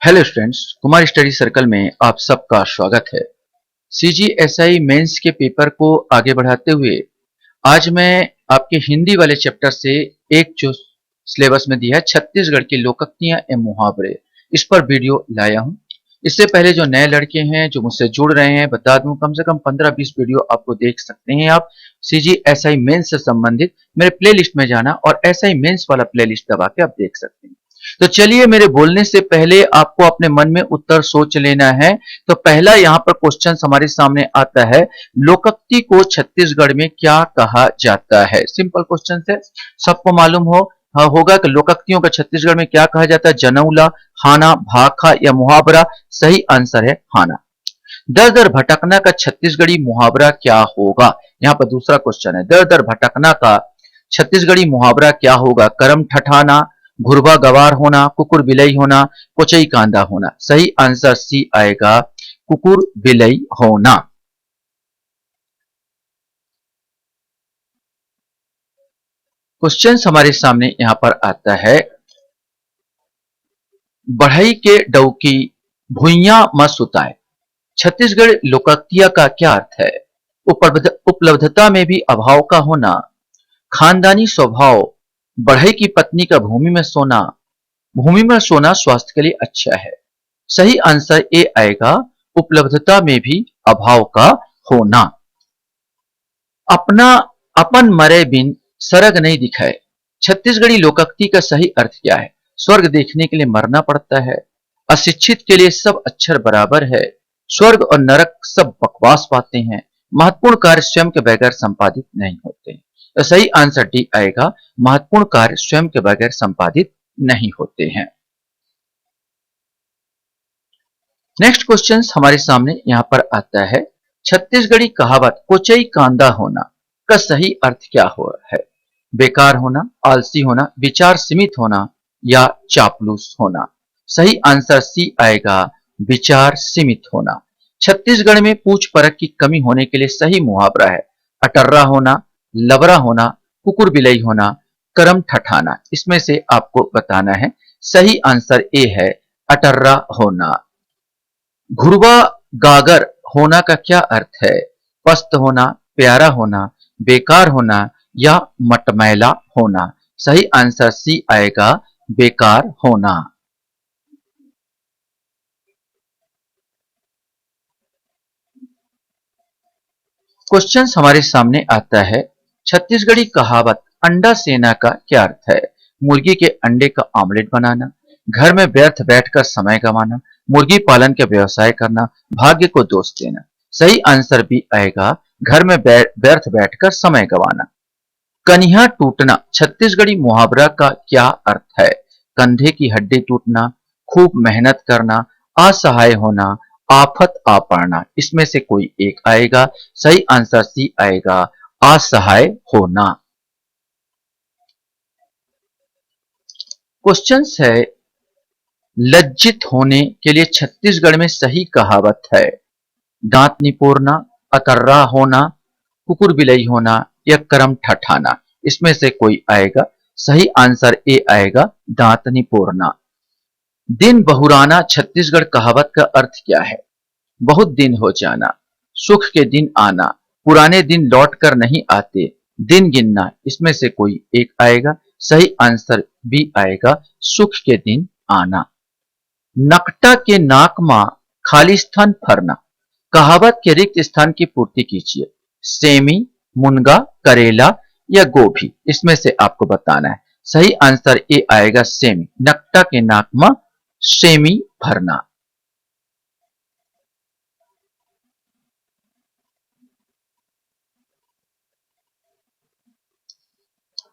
Hello students, Kumar study circle में आप सबका स्वागत है। सीजीएसआई मेंस के पेपर को आगे बढ़ाते हुए आज मैं आपके हिंदी वाले चैप्टर से एक जो सिलेबस में दिया है छत्तीसगढ़ की लोकोक्तियां एवं मुहावरे, इस पर वीडियो लाया हूं। इससे पहले जो नए लड़के हैं जो मुझसे जुड़ रहे हैं, बता दूं कम से कम 15-20 वीडियो आपको देख सकते हैं। आप सीजीएसआई मेंस से संबंधित मेरे प्लेलिस्ट में जाना और एसआई मेंस वाला प्लेलिस्ट दबा के आप देख सकते हैं। तो चलिए, मेरे बोलने से पहले आपको अपने मन में उत्तर सोच लेना है। तो पहला यहाँ पर क्वेश्चन हमारे सामने आता है, लोकोक्ति को छत्तीसगढ़ में क्या कहा जाता है। सिंपल क्वेश्चन है, सबको मालूम होगा कि लोकोक्तियों का छत्तीसगढ़ में क्या कहा जाता है। जनौला, हाना, भाखा या मुहावरा। सही आंसर है हाना। दर दर भटकना का छत्तीसगढ़ी मुहावरा क्या होगा। यहाँ पर दूसरा क्वेश्चन है, दर दर भटकना का छत्तीसगढ़ी मुहावरा क्या होगा। करम ठठाना, घुरबा गवार होना, कुकुर बिलई होना, कोचई कांदा होना। सही आंसर सी आएगा, कुकुर बिलई होना। क्वेश्चन हमारे सामने यहां पर आता है, बढ़ई के डौकी भुइया म सुताए। छत्तीसगढ़ लोकोक्तिया का क्या अर्थ है। उपलब्धता में भी अभाव का होना, खानदानी स्वभाव, बढ़ई की पत्नी का भूमि में सोना स्वास्थ्य के लिए अच्छा है। सही आंसर ए आएगा, उपलब्धता में भी अभाव का होना। अपना अपन मरे बिन सरग नहीं दिखाए। छत्तीसगढ़ी लोकोक्ति का सही अर्थ क्या है। स्वर्ग देखने के लिए मरना पड़ता है। अशिक्षित के लिए सब अक्षर बराबर है। स्वर्ग और नरक सब बकवास बातें हैं। महत्वपूर्ण कार्य स्वयं के बगैर संपादित नहीं होते। तो सही आंसर डी आएगा, महत्वपूर्ण कार्य स्वयं के बगैर संपादित नहीं होते हैं। नेक्स्ट क्वेश्चन हमारे सामने यहां पर आता है, छत्तीसगढ़ी कहावत कोचई कांदा होना का सही अर्थ क्या है। बेकार होना, आलसी होना, विचार सीमित होना या चापलूस होना। सही आंसर सी आएगा, विचार सीमित होना। छत्तीसगढ़ में पूछ परख की कमी होने के लिए सही मुहावरा है, अटर्रा होना, लबरा होना, कुकुर बिलई होना, करम ठठाना। इसमें से आपको बताना है। सही आंसर ए है, अटर्रा होना। घुरवा गागर होना का क्या अर्थ है। पस्त होना, प्यारा होना, बेकार होना या मटमैला होना। सही आंसर सी आएगा, बेकार होना। क्वेश्चन हमारे सामने आता है, छत्तीसगढ़ी कहावत अंडा सेना का क्या अर्थ है। मुर्गी के अंडे का ऑमलेट बनाना, घर में व्यर्थ बैठकर समय गंवाना, मुर्गी पालन का व्यवसाय करना, भाग्य को दोष देना। सही आंसर भी आएगा, घर में व्यर्थ बैठकर समय गंवाना। कन्हिया टूटना छत्तीसगढ़ी मुहावरा का क्या अर्थ है। कंधे की हड्डी टूटना, खूब मेहनत करना, असहाय होना, आफत आ पड़ना। इसमें से कोई एक आएगा। सही आंसर सी आएगा, असहाय होना। क्वेश्चन है, लज्जित होने के लिए छत्तीसगढ़ में सही कहावत है। दांत निपोरना, अतर्रा होना, कुकुर बिलई होना या करम ठठाना। इसमें से कोई आएगा। सही आंसर ए आएगा, दांत निपोरना। दिन बहुराना छत्तीसगढ़ कहावत का अर्थ क्या है। बहुत दिन हो जाना, सुख के दिन आना, पुराने दिन लौट कर नहीं आते, दिन गिनना। इसमें से कोई एक आएगा। सही आंसर बी आएगा, सुख के दिन आना। नकटा के नाक मां खाली स्थान भरना। कहावत के रिक्त स्थान की पूर्ति कीजिए। सेमी, मुनगा, करेला या गोभी। इसमें से आपको बताना है। सही आंसर ए आएगा, सेमी। नकटा के नाक मां सेमी भरना।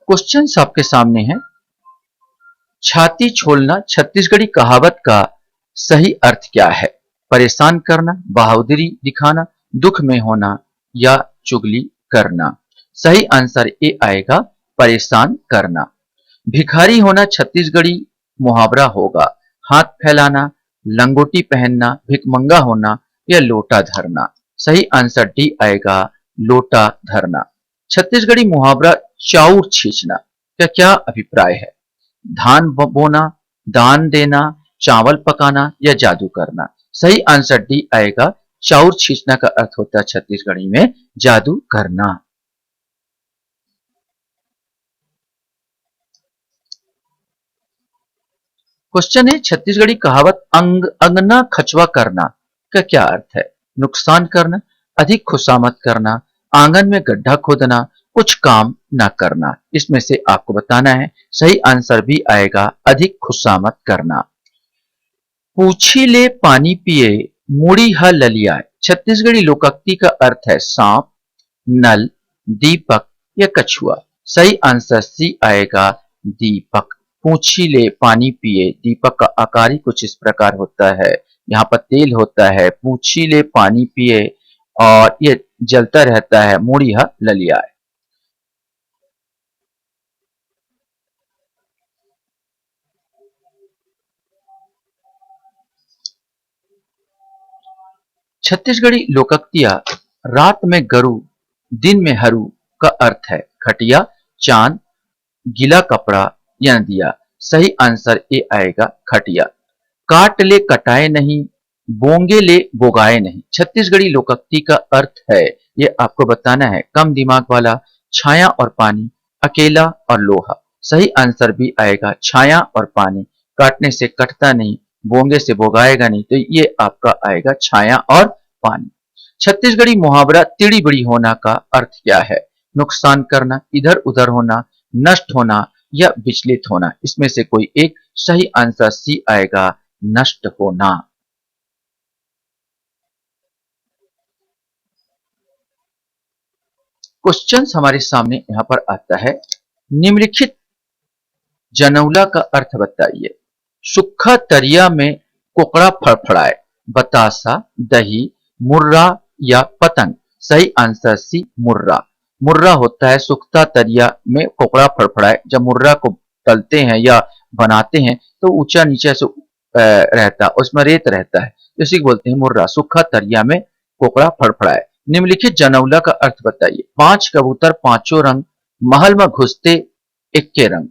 क्वेश्चन आपके सामने है, छाती छोलना छत्तीसगढ़ी कहावत का सही अर्थ क्या है। परेशान करना, बहादुरी दिखाना, दुख में होना या चुगली करना। सही आंसर ए आएगा, परेशान करना। भिखारी होना छत्तीसगढ़ी मुहावरा होगा। हाथ फैलाना, लंगोटी पहनना, भिकमंगा होना या लोटा धरना। सही आंसर डी आएगा, लोटा धरना। छत्तीसगढ़ी मुहावरा चाउर छींचना का क्या अभिप्राय है। धान बोना, दान देना चावल पकाना या जादू करना। सही आंसर डी आएगा, चाउर छींचना का अर्थ होता है छत्तीसगढ़ी में जादू करना। क्वेश्चन है, छत्तीसगढ़ी कहावत अंगना खचवा करना का क्या अर्थ है? नुकसान करना, अधिक खुशामद करना, आंगन में गड्ढा खोदना, कुछ काम ना करना। इसमें से आपको बताना है। सही आंसर भी आएगा, अधिक खुशामद करना। पूछी ले पानी पिए, मुड़ी ह ललियाए। छत्तीसगढ़ी लोकोक्ति का अर्थ है सांप, नल, दीपक या कछुआ। सही आंसर सी आएगा, दीपक। पूछी ले पानी पिए, दीपक का आकार ही कुछ इस प्रकार होता है। यहाँ पर तेल होता है। पूछी ले पानी पिए और ये जलता रहता है, मूड़ी ह ललियाए। छत्तीसगढ़ी लोकोक्तियां, रात में गरू दिन में हरू का अर्थ है खटिया, चांद, गीला कपड़ा या दिया। सही आंसर ए आएगा, खटिया। काट ले कटाए नहीं, बोंगे ले बोगाए नहीं। छत्तीसगढ़ी लोकोक्ति का अर्थ है, ये आपको बताना है, कम दिमाग वाला, छाया और पानी, अकेला और लोहा। सही आंसर भी आएगा, छाया और पानी। काटने से कटता नहीं, बोंगे से बोगाएगा नहीं, तो ये आपका आएगा छाया और पानी। छत्तीसगढ़ी मुहावरा टेढ़ी बड़ी होना का अर्थ क्या है? नुकसान करना, इधर उधर होना, नष्ट होना या विचलित होना। इसमें से कोई एक। सही आंसर सी आएगा, नष्ट होना। क्वेश्चन हमारे सामने यहां पर आता है, निम्नलिखित जनौला का अर्थ बताइए। सूखा तरिया में कोकड़ा फड़फड़ाए, बतासा, दही, मुर्रा या पतंग। सही आंसर सी, मुर्रा। मुर्रा होता है सूखता तरिया में कोकड़ा फड़फड़ाए। जब मुर्रा को तलते हैं या बनाते हैं तो ऊंचा नीचे से रहता है, उसमें रेत रहता है, इसी को बोलते हैं मुर्रा। सूखा तरिया में कोकड़ा फड़फड़ाए। निम्नलिखित जनौला का अर्थ बताइए। पांच कबूतर पांचों रंग, महल में घुसते इक्के रंग।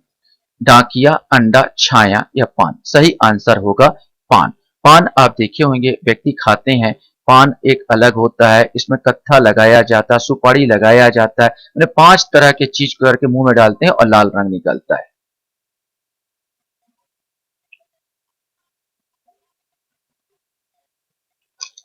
डाकिया, अंडा, छाया या पान। सही आंसर होगा पान। पान आप देखे होंगे, व्यक्ति खाते हैं। पान एक अलग होता है, इसमें कत्था लगाया जाता है, सुपारी लगाया जाता है, मतलब 5 तरह के चीज करके मुंह में डालते हैं और लाल रंग निकलता है।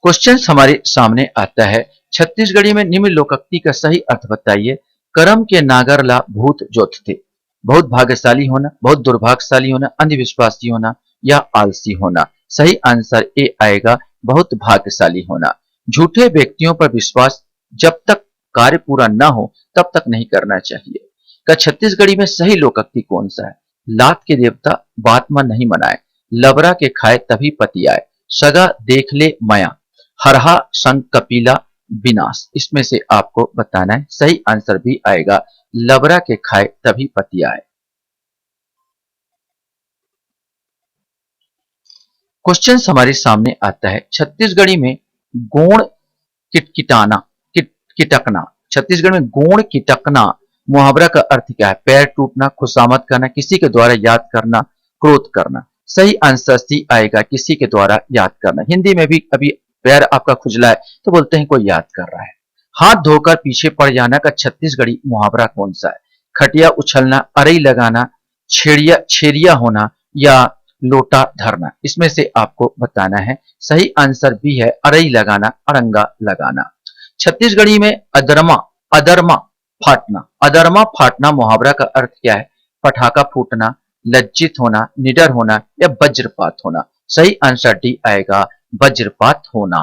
क्वेश्चन हमारे सामने आता है, छत्तीसगढ़ी में निम्न लोकोक्ति का सही अर्थ बताइए। करम के नागर ला भूत जोत थे। बहुत भाग्यशाली होना, बहुत दुर्भाग्यशाली होना, अंधविश्वासी होना या आलसी होना। सही आंसर ए आएगा, बहुत भाग्यशाली होना। झूठे व्यक्तियों पर विश्वास जब तक कार्य पूरा न हो तब तक नहीं करना चाहिए। का छत्तीसगढ़ी में सही लोकोक्ति कौन सा है? लात के देवता बात में नहीं मनाए, लबरा के खाए तभी पति आए, सगा देख ले मया, हरहा संग कपिला विनाश। इसमें से आपको बताना है। सही आंसर भी आएगा, लबरा के खाए तभी पति आए। क्वेश्चन हमारे सामने आता है, छत्तीसगढ़ी में गोण किटकिटाना किटकना। छत्तीसगढ़ में गोण किटकना मुहावरा का अर्थ क्या है? पैर टूटना, खुशामद करना, किसी के द्वारा याद करना, क्रोध करना। सही आंसर सी आएगा, किसी के द्वारा याद करना। हिंदी में भी कभी पैर आपका खुजला है तो बोलते हैं कोई याद कर रहा है। हाथ धोकर पीछे पड़ जाना का छत्तीसगढ़ी मुहावरा कौन सा है? खटिया उछलना, अरई लगाना, छेड़िया छेरिया होना या लोटा धरना। इसमें से आपको बताना है। सही आंसर भी है, अरई लगाना, अरंगा लगाना। छत्तीसगढ़ी में अदरमा अदरमा फाटना, अदरमा फाटना मुहावरा का अर्थ क्या है? पटाखा फूटना, लज्जित होना, निडर होना या वज्रपात होना। सही आंसर डी आएगा, वज्रपात होना।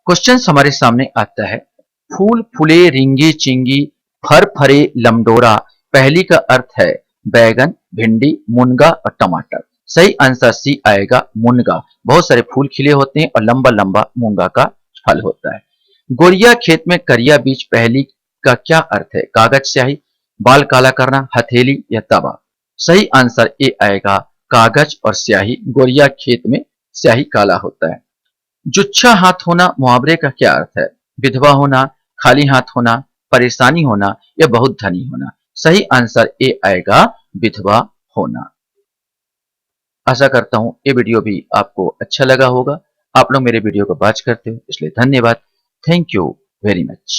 क्वेश्चन हमारे सामने आता है, फूल फूले रिंगी चिंगी, फर फरे लमडोरा। पहली का अर्थ है बैगन, भिंडी, मुनगा और टमाटर। सही आंसर सी आएगा, मुनगा। बहुत सारे फूल खिले होते हैं और लंबा लंबा मूंगा का फल होता है। गोरिया खेत में करिया बीज, पहली का क्या अर्थ है? कागज स्याही, बाल काला करना, हथेली या तवा। सही आंसर ए आएगा, कागज और स्याही। गोरिया खेत में स्याही काला होता है। जुच्छा हाथ होना मुहावरे का क्या अर्थ है? विधवा होना, खाली हाथ होना, परेशानी होना या बहुत धनी होना। सही आंसर ए आएगा, विधवा होना। आशा करता हूं ये वीडियो भी आपको अच्छा लगा होगा। आप लोग मेरे वीडियो को वॉच करते हो इसलिए धन्यवाद। Thank you very much.